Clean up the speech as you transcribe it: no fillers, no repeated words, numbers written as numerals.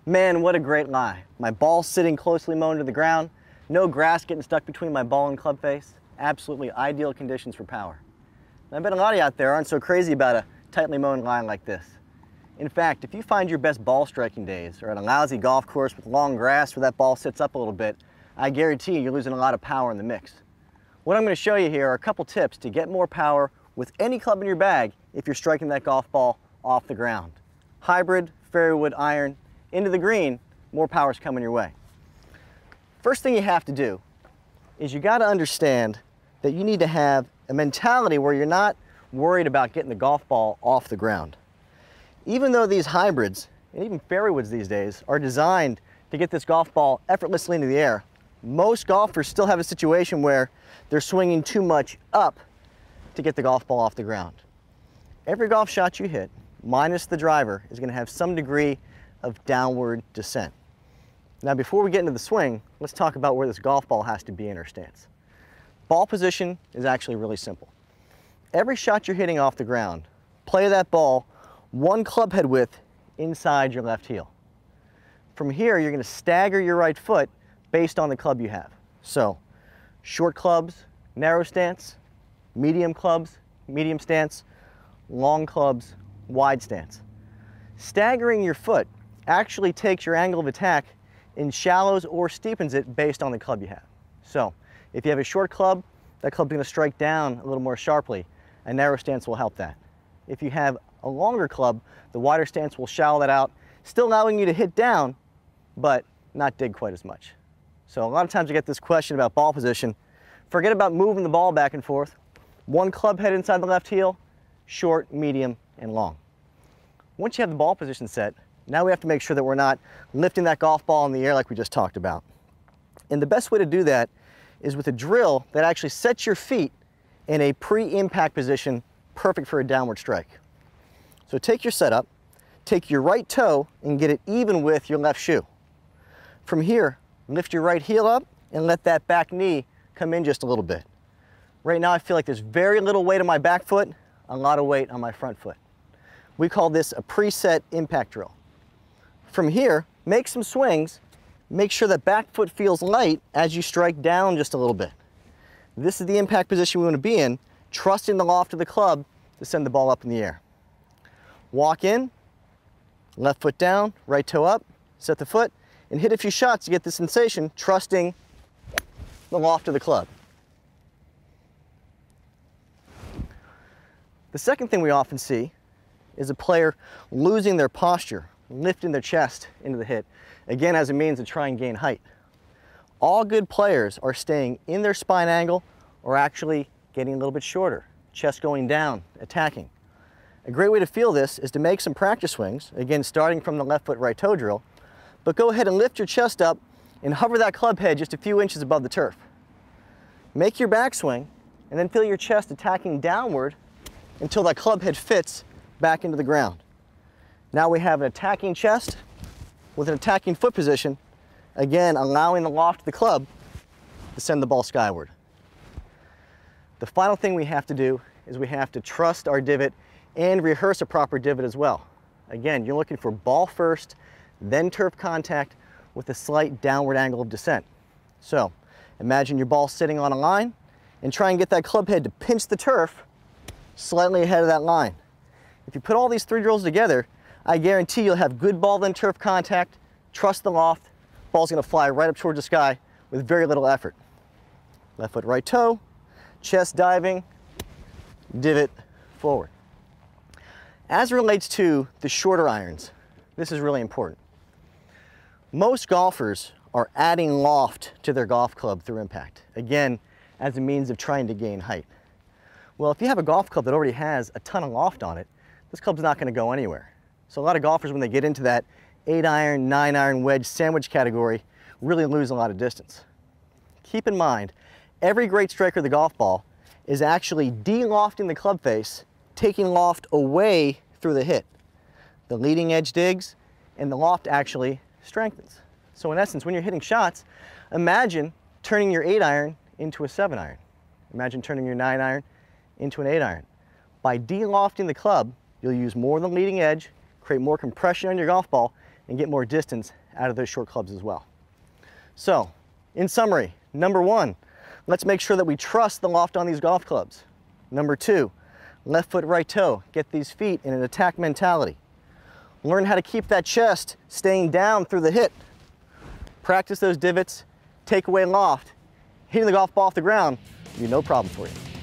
Man, what a great lie. My ball's sitting closely mown to the ground, no grass getting stuck between my ball and club face. Absolutely ideal conditions for power. And I bet a lot of you out there aren't so crazy about a tightly mown line like this. In fact, if you find your best ball striking days are at a lousy golf course with long grass where that ball sits up a little bit, I guarantee you're losing a lot of power in the mix. What I'm going to show you here are a couple tips to get more power with any club in your bag if you're striking that golf ball off the ground. Hybrid, fairway wood, iron, into the green, more power's coming your way. First thing you have to do is you got to understand that you need to have a mentality where you're not worried about getting the golf ball off the ground. Even though these hybrids, and even fairway woods these days, are designed to get this golf ball effortlessly into the air, most golfers still have a situation where they're swinging too much up to get the golf ball off the ground. Every golf shot you hit, minus the driver, is going to have some degree of downward descent. Now before we get into the swing, let's talk about where this golf ball has to be in our stance. Ball position is actually really simple. Every shot you're hitting off the ground, play that ball one club head width inside your left heel. From here, you're going to stagger your right foot based on the club you have. So, short clubs, narrow stance; medium clubs, medium stance; long clubs, wide stance. Staggering your foot actually takes your angle of attack in shallows or steepens it based on the club you have. So, if you have a short club, that club's going to strike down a little more sharply. A narrow stance will help that. If you have a longer club, the wider stance will shallow that out, still allowing you to hit down, but not dig quite as much. So a lot of times I get this question about ball position. Forget about moving the ball back and forth. One club head inside the left heel, short, medium, and long. Once you have the ball position set, now we have to make sure that we're not lifting that golf ball in the air like we just talked about. And the best way to do that is with a drill that actually sets your feet in a pre-impact position, perfect for a downward strike. So take your setup, take your right toe and get it even with your left shoe. From here, lift your right heel up and let that back knee come in just a little bit. Right now I feel like there's very little weight on my back foot, a lot of weight on my front foot. We call this a preset impact drill. From here, make some swings, make sure that back foot feels light as you strike down just a little bit. This is the impact position we want to be in, trusting the loft of the club to send the ball up in the air. Walk in, left foot down, right toe up, set the foot, and hit a few shots to get the sensation, trusting the loft of the club. The second thing we often see is a player losing their posture, lifting their chest into the hit, again as a means to try and gain height. All good players are staying in their spine angle or actually getting a little bit shorter, chest going down, attacking. A great way to feel this is to make some practice swings, again starting from the left foot right toe drill, but go ahead and lift your chest up and hover that club head just a few inches above the turf. Make your backswing and then feel your chest attacking downward until that club head fits back into the ground. Now we have an attacking chest with an attacking foot position, again allowing the loft of the club to send the ball skyward. The final thing we have to do is we have to trust our divot and rehearse a proper divot as well. Again, you're looking for ball first, then turf contact with a slight downward angle of descent. So imagine your ball sitting on a line and try and get that club head to pinch the turf slightly ahead of that line. If you put all these three drills together, I guarantee you'll have good ball then turf contact, trust the loft, ball's going to fly right up towards the sky with very little effort. Left foot right toe, chest diving, divot forward. As it relates to the shorter irons, this is really important. Most golfers are adding loft to their golf club through impact, again, as a means of trying to gain height. Well, if you have a golf club that already has a ton of loft on it, this club's not going to go anywhere. So a lot of golfers, when they get into that 8-iron, 9-iron wedge sandwich category, really lose a lot of distance. Keep in mind, every great striker of the golf ball is actually de-lofting the club face, taking loft away through the hit. The leading edge digs and the loft actually strengthens. So in essence, when you're hitting shots, imagine turning your 8-iron into a 7-iron. Imagine turning your 9-iron into an 8-iron. By de-lofting the club, you'll use more than leading edge, create more compression on your golf ball, and get more distance out of those short clubs as well. So, in summary, number one, let's make sure that we trust the loft on these golf clubs. Number two, left foot, right toe, get these feet in an attack mentality. Learn how to keep that chest staying down through the hit. Practice those divots, take away loft, hitting the golf ball off the ground will be no problem for you.